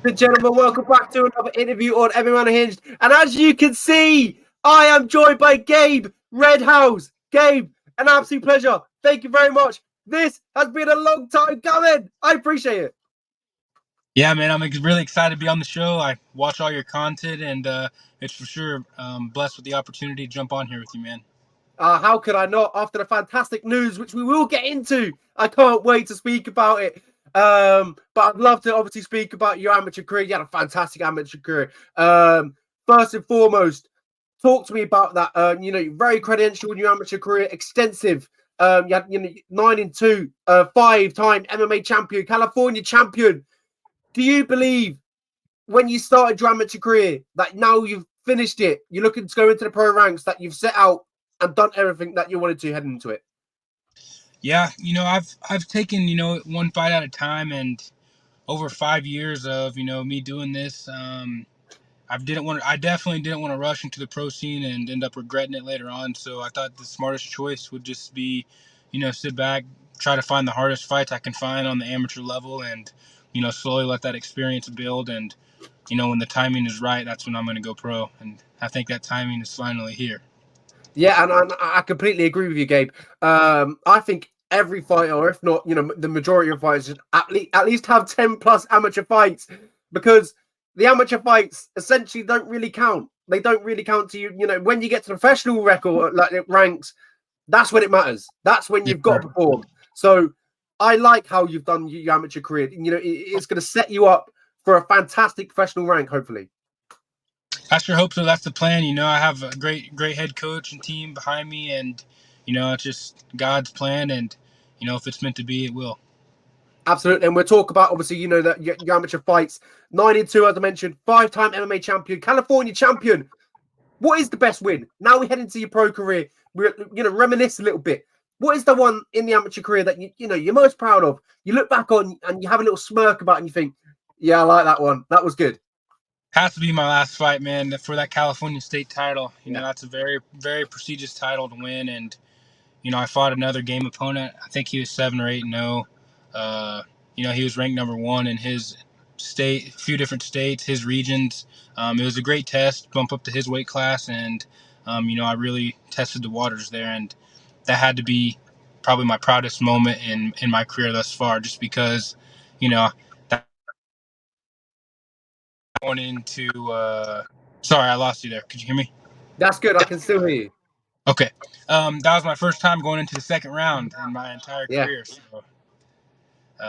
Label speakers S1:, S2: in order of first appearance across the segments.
S1: and gentlemen, welcome back to another interview on MMA Unhinged. And as you can see, I am joined by Gabe Rednose. Gabe, an absolute pleasure. Thank you very much. This has been a long time coming. I appreciate it.
S2: Yeah, man, I'm really excited to be on the show. I watch all your content, and it's for sure blessed with the opportunity to jump on here with you, man.
S1: How could I not? After the fantastic news, which we will get into, I can't wait to speak about it. But I'd love to obviously speak about your amateur career. You had a fantastic amateur career. First and foremost, talk to me about that. You're very credentialed in your amateur career, extensive. You had 9-2, 5-time MMA champion, California champion. Do you believe when you started your amateur career that now you've finished it, you're looking to go into the pro ranks, that you've set out and done everything that you wanted to heading into it?
S2: Yeah, I've taken one fight at a time, and over 5 years of me doing this, I definitely didn't want to rush into the pro scene and end up regretting it later on. So I thought the smartest choice would just be, sit back, try to find the hardest fights I can find on the amateur level, and slowly let that experience build. And when the timing is right, that's when I'm going to go pro. And I think that timing is finally here.
S1: Yeah, and I completely agree with you, Gabe. I think every fighter, or if not, the majority of fighters, should at least have 10 plus amateur fights, because the amateur fights essentially don't really count. They don't really count to you. When you get to the professional record, like it ranks, that's when it matters. That's when you've got to perform. So I like how you've done your amateur career. It's going to set you up for a fantastic professional rank, hopefully.
S2: I sure hope so. That's the plan. I have a great head coach and team behind me, and it's just God's plan. And if it's meant to be, it will.
S1: Absolutely, and we'll talk about obviously that your amateur fights, 9-2 as I mentioned, 5-time MMA champion, California champion. What is the best win? Now we head into your pro career. We're reminisce a little bit. What is the one in the amateur career that you're most proud of? You look back on and you have a little smirk about it and you think, yeah, I like that one. That was good.
S2: Has to be my last fight, man, for that California state title. That's a very, very prestigious title to win. And, I fought another game opponent. I think he was 7 or 8-0. He was ranked number 1 in his state, a few different states, his regions. It was a great test, bump up to his weight class. And, I really tested the waters there. And that had to be probably my proudest moment in my career thus far, just because, that going into sorry, I lost you there. Could you hear me?
S1: That's good. I can still hear you.
S2: Okay. That was my first time going into the second round in my entire career. So,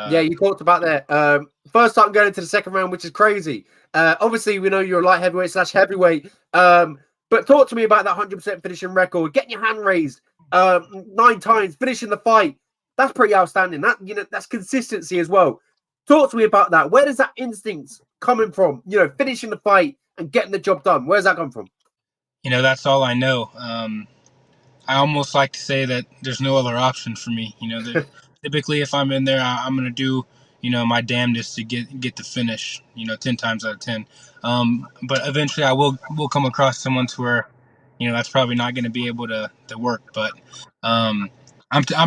S1: yeah, you talked about that. First time going into the second round, which is crazy. Obviously, we know you're a light heavyweight / heavyweight. But talk to me about that 100% finishing record, getting your hand raised 9 times, finishing the fight. That's pretty outstanding. That's consistency as well. Talk to me about that. Where does that instinct coming from? Finishing the fight and getting the job done. Where's that come from?
S2: That's all I know. I almost like to say that there's no other option for me. Typically, if I'm in there, I'm going to do, my damnedest to get the finish, 10 times out of 10. But eventually I will come across someone to where, that's probably not going to be able to work. But I'm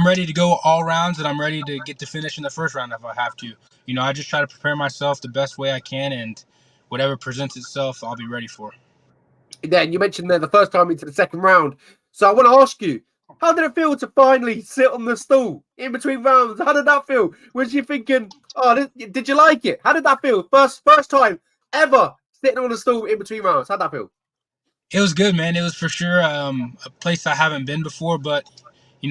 S2: ready to go all rounds, and I'm ready to get to finish in the first round if I have to. I just try to prepare myself the best way I can, and whatever presents itself, I'll be ready for.
S1: Then you mentioned there the first time into the second round. So I want to ask you, how did it feel to finally sit on the stool in between rounds? How did that feel? Was you thinking, oh, did you like it? How did that feel? First time ever sitting on the stool in between rounds. How'd that feel?
S2: It was good, man. It was for sure a place I haven't been before, but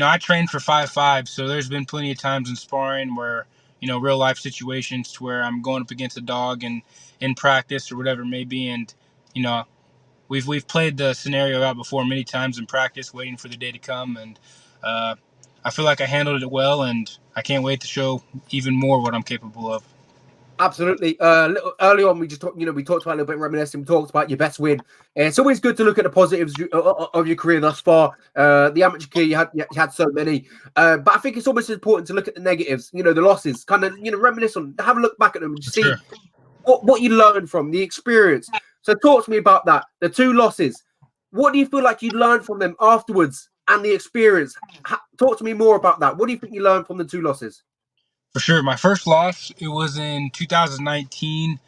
S2: I trained for 5'5", so there's been plenty of times in sparring where real life situations to where I'm going up against a dog and in practice or whatever it may be, and we've played the scenario out before many times in practice, waiting for the day to come, and I feel like I handled it well, and I can't wait to show even more what I'm capable of.
S1: Absolutely. Early on, we just talked. We talked about a little bit reminiscing. We talked about your best win. It's always good to look at the positives of your career thus far. The amateur career, you had so many, but I think it's almost important to look at the negatives. The losses. Kind of reminisce on, have a look back at them and just see what you learned from the experience. So talk to me about that. The 2 losses. What do you feel like you learned from them afterwards and the experience? Talk to me more about that. What do you think you learned from the 2 losses?
S2: For sure. My first loss, it was in 2019.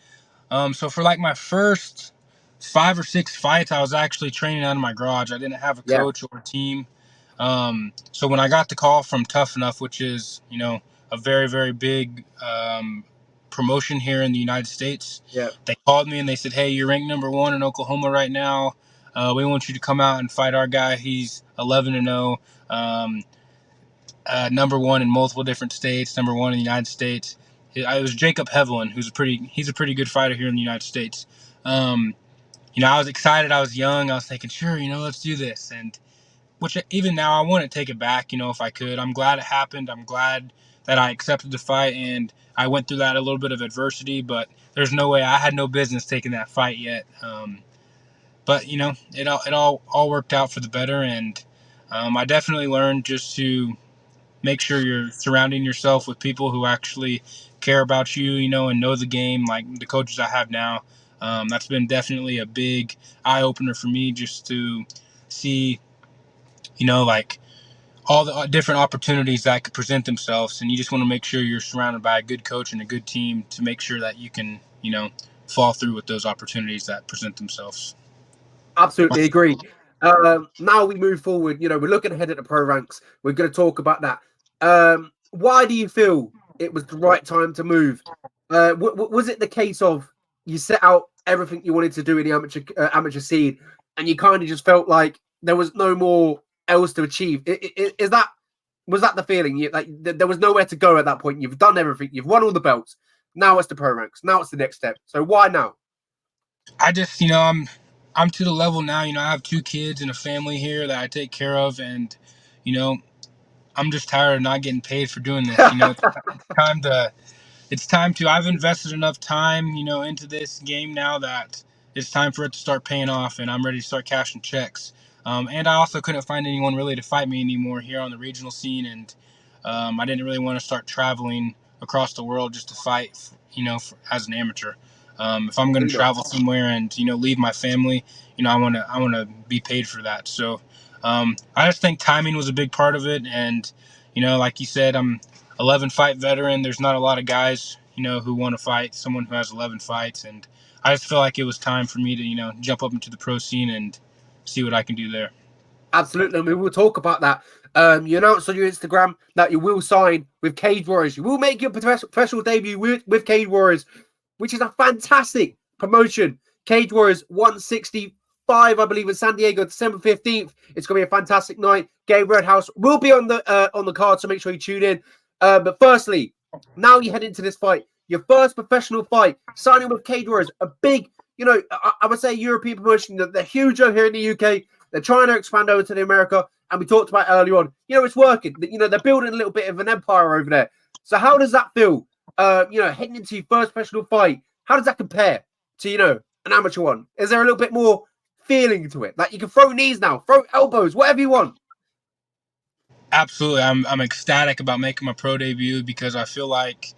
S2: So for like my first 5 or 6 fights, I was actually training out of my garage. I didn't have a
S1: Yeah,
S2: coach or a team. So when I got the call from Tough Enough, which is, a very, very big promotion here in the United States,
S1: yeah.
S2: they called me and they said, "Hey, you're ranked #1 in Oklahoma right now. We want you to come out and fight our guy. He's 11-0, #1 in multiple different states, #1 in the United States." It was Jacob Hevelin, he's a pretty good fighter here in the United States. Um, I was excited. I was young. I was thinking, sure, let's do this. And which even now I wouldn't take it back, if I could. I'm glad it happened. I'm glad that I accepted the fight and I went through that a little bit of adversity, but there's no way I had no business taking that fight yet. But it all worked out for the better, and I definitely learned just to make sure you're surrounding yourself with people who actually care about you, and know the game, like the coaches I have now. That's been definitely a big eye opener for me, just to see, like all the different opportunities that could present themselves. And you just want to make sure you're surrounded by a good coach and a good team to make sure that you can, fall through with those opportunities that present themselves.
S1: Absolutely agree. Now we move forward. We're looking ahead at the pro ranks. We're going to talk about that. Why do you feel it was the right time to move? Was it the case of you set out everything you wanted to do in the amateur scene, and you kind of just felt like there was no more else to achieve? Is that was that the feeling? Like there was nowhere to go at that point. You've done everything. You've won all the belts. Now it's the pro ranks. Now it's the next step. So why now?
S2: I just, I'm to the level now, I have 2 kids and a family here that I take care of. And, you know, I'm just tired of not getting paid for doing this. It's time to I've invested enough time, into this game now that it's time for it to start paying off, and I'm ready to start cashing checks. And I also couldn't find anyone really to fight me anymore here on the regional scene, and I didn't really want to start traveling across the world just to fight, as an amateur. If I'm going to travel somewhere and leave my family, I want to be paid for that. So I just think timing was a big part of it, and like you said, I'm 11 fight veteran. There's not a lot of guys, who want to fight someone who has 11 fights. And I just feel like it was time for me to, jump up into the pro scene and see what I can do there.
S1: Absolutely. We will talk about that. You announced on your Instagram that you will sign with Cage Warriors. You will make your professional debut with Cage Warriors, which is a fantastic promotion. Cage Warriors 165, I believe, in San Diego, December 15th. It's going to be a fantastic night. Gabe Rednose will be on the card, so make sure you tune in. But firstly, now you head into this fight, your first professional fight, signing with Cage Warriors, a big, I would say European promotion. They're huge over here in the UK. They're trying to expand over to the America, and we talked about earlier on. It's working. They're building a little bit of an empire over there. So how does that feel? Heading into your first professional fight, how does that compare to an amateur one? Is there a little bit more feeling to it? Like you can throw knees now, throw elbows, whatever you want.
S2: Absolutely. I'm ecstatic about making my pro debut because I feel like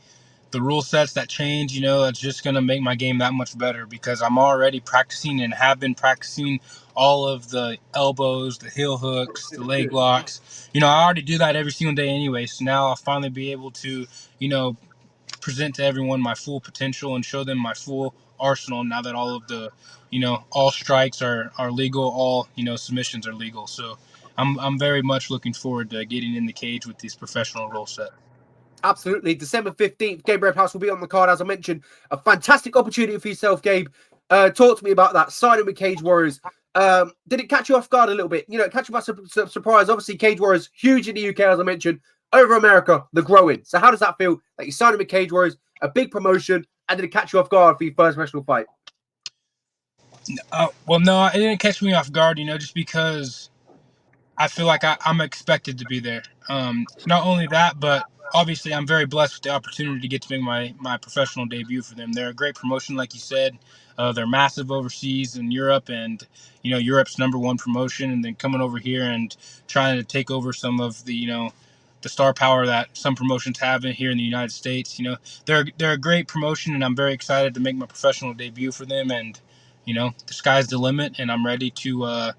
S2: the rule sets that change, it's just going to make my game that much better because I'm already practicing and have been practicing all of the elbows, the heel hooks, the leg locks. I already do that every single day anyway. So now I'll finally be able to, present to everyone my full potential and show them my full arsenal now that all of the, all strikes are legal, all, submissions are legal. So I'm very much looking forward to getting in the cage with this professional rule set.
S1: Absolutely. December 15th, Gabe Rednose will be on the card, as I mentioned. A fantastic opportunity for yourself, Gabe. Talk to me about that. Signing with Cage Warriors. Did it catch you off guard a little bit? Catch you by surprise. Obviously, Cage Warriors, huge in the UK, as I mentioned. Over America, they're growing. So how does that feel? That you're signing with Cage Warriors, a big promotion, and did it catch you off guard for your first professional fight?
S2: Well, no, it didn't catch me off guard, just because I feel like I'm expected to be there. Not only that, but obviously I'm very blessed with the opportunity to get to make my professional debut for them. They're a great promotion, like you said. They're massive overseas in Europe, and Europe's #1 promotion. And then coming over here and trying to take over some of the the star power that some promotions have here in the United States. They're a great promotion, and I'm very excited to make my professional debut for them. And the sky's the limit, and I'm ready to.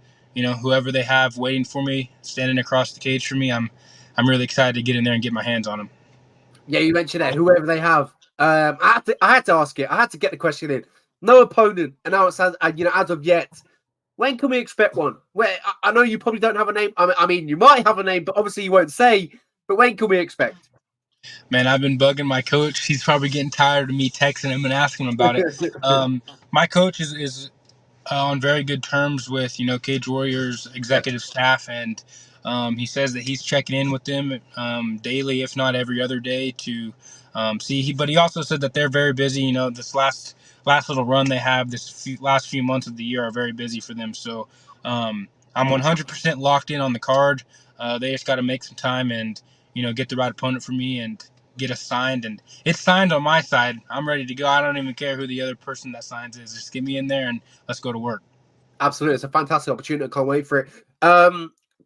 S2: Whoever they have waiting for me, standing across the cage for me, I'm really excited to get in there and get my hands on them.
S1: Yeah, you mentioned that, whoever they have. I had to ask it. I had to get the question in No opponent announced as of yet. When can we expect one? Where I know you probably don't have a name. I mean, you might have a name, but obviously you won't say. But when can we expect?
S2: Man, I've been bugging my coach. He's probably getting tired of me texting him and asking him about it. My coach is on very good terms with Cage Warriors
S1: Yeah,
S2: executive staff, and he says that he's checking in with them daily, if not every other day, to see. But he also said that they're very busy. This last little run they have, last few months of the year are very busy for them. So I'm 100% locked in on the card. They just got to make some time and get the right opponent for me and get us signed, and it's signed on my side. I'm ready to go. I don't even care who the other person that signs is. Just get me in there and let's go to work.
S1: absolutely. It's a fantastic opportunity. I can't wait for it.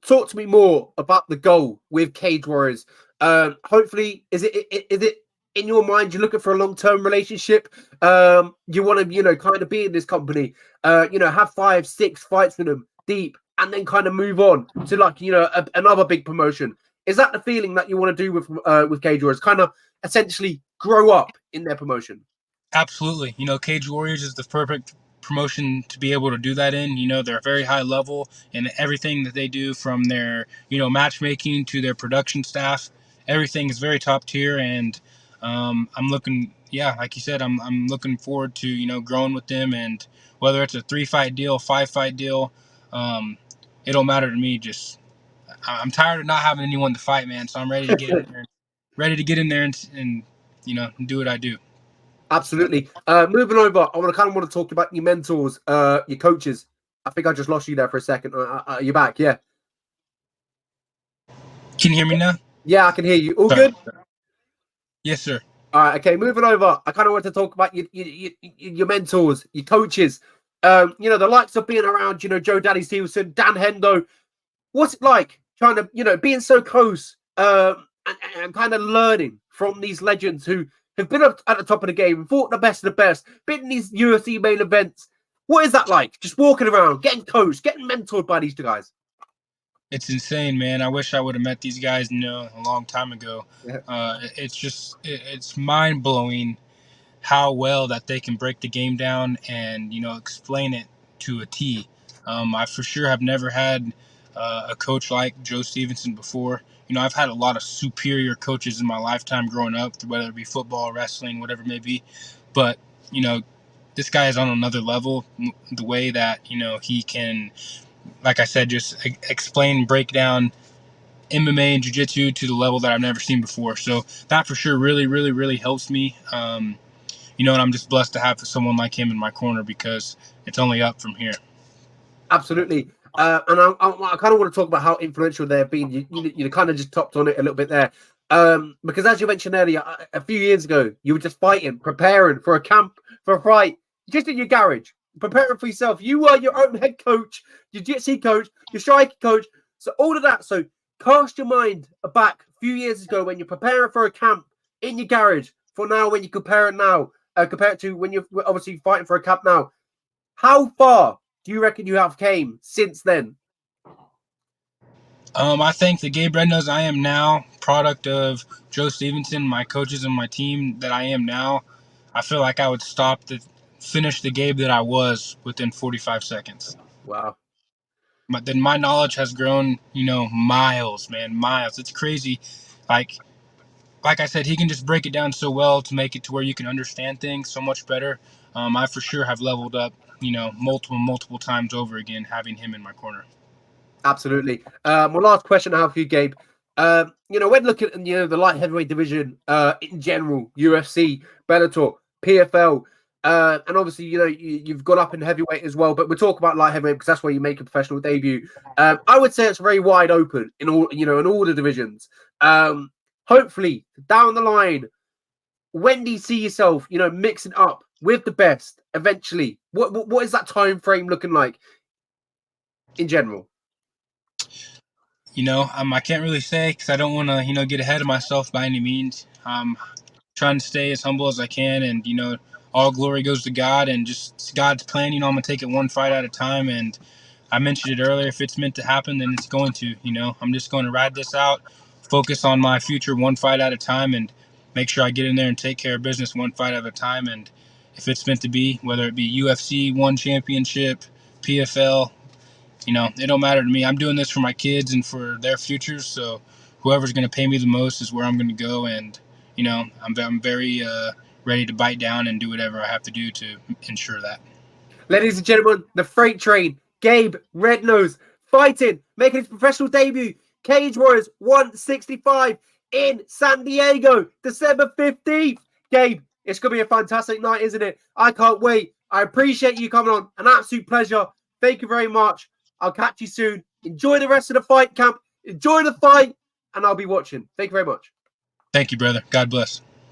S1: Talk to me more about the goal with Cage Warriors. Hopefully, is it in your mind you're looking for a long-term relationship? You want to kind of be in this company, have 5, 6 fights with them deep, and then kind of move on to another big promotion. Is that the feeling that you want to do with Cage Warriors? Kind of essentially grow up in their promotion.
S2: Absolutely. Cage Warriors is the perfect promotion to be able to do that in. They're very high level in everything that they do, from their, matchmaking to their production staff. Everything is very top tier, and I'm looking, yeah, like you said, I'm looking forward to, growing with them. And whether it's a 3-fight deal, 5-fight deal, um, it don't matter to me. Just, I'm tired of not having anyone to fight, man. So I'm ready to get in there, and do what I do.
S1: Absolutely. Moving over, I want to talk about your mentors, your coaches. I think I just lost you there for a second. You're back, yeah.
S2: Can you hear me now?
S1: Yeah, I can hear you. All
S2: Sorry.
S1: good?
S2: Yes, sir.
S1: All right, okay. Moving over, I kind of want to talk about your mentors, your coaches. The likes of being around, Joe Daddy Stevenson, Dan Hendo. What's it like trying to, being so close, and kind of learning from these legends who have been up at the top of the game, fought the best of the best, been in these UFC main events? What is that like? Just walking around, getting coached, getting mentored by these two guys.
S2: It's insane, man. I wish I would have met these guys, a long time ago.
S1: Yeah,
S2: It's mind blowing how well that they can break the game down and explain it to a T. I for sure have never had a coach like Joe Stevenson before. I've had a lot of superior coaches in my lifetime growing up, whether it be football, wrestling, whatever it may be. But you know, this guy is on another level. The way that he can, like I said, just explain, break down MMA and jiu-jitsu to the level that I've never seen before. So that for sure really, really, really helps me. And I'm just blessed to have someone like him in my corner because it's only up from here.
S1: absolutely. And I kind of want to talk about how influential they've been. You kind of just topped on it a little bit there. Because as you mentioned earlier, a few years ago, you were just fighting, preparing for a camp, for a fight, just in your garage, preparing for yourself. You were your own head coach, your jiu-jitsu coach, your striking coach. So all of that. So cast your mind back a few years ago when you're preparing for a camp in your garage. For now, when you compare it to when you're obviously fighting for a camp now. How far do you reckon you have came since then?
S2: I think the Gabe Rednose I am now, product of Joe Stevenson, my coaches and my team that I am now, I feel like I would finish the Gabe that I was within 45 seconds.
S1: Wow.
S2: But then my knowledge has grown, miles, man, miles. It's crazy. Like like I said, he can just break it down so well to make it to where you can understand things so much better. I for sure have leveled up, multiple times over again having him in my corner.
S1: Absolutely. My last question I have for you, Gabe. When looking at the light heavyweight division, in general, UFC, Bellator, PFL, and obviously you've gone up in heavyweight as well. But we'll talk about light heavyweight because that's where you make a professional debut. I would say it's very wide open in all the divisions. Hopefully down the line, when do you see yourself, mixing up with the best eventually? What is that time frame looking like in general?
S2: I can't really say because I don't want to, get ahead of myself by any means. Trying to stay as humble as I can, and all glory goes to God, and just God's plan. I'm gonna take it one fight at a time, and I mentioned it earlier. If it's meant to happen, then it's going to. I'm just going to ride this out, focus on my future one fight at a time, and make sure I get in there and take care of business one fight at a time. And if it's meant to be, whether it be UFC, One Championship, PFL, it don't matter to me. I'm doing this for my kids and for their futures. So whoever's going to pay me the most is where I'm going to go. And, I'm very ready to bite down and do whatever I have to do to ensure that.
S1: Ladies and gentlemen, the freight train, Gabe Rednose, fighting, making his professional debut, Cage Warriors 165 in San Diego, December 15th. Gabe, it's going to be a fantastic night, isn't it? I can't wait. I appreciate you coming on. An absolute pleasure. Thank you very much. I'll catch you soon. Enjoy the rest of the fight camp. Enjoy the fight, and I'll be watching. Thank you very much.
S2: Thank you, brother. God bless.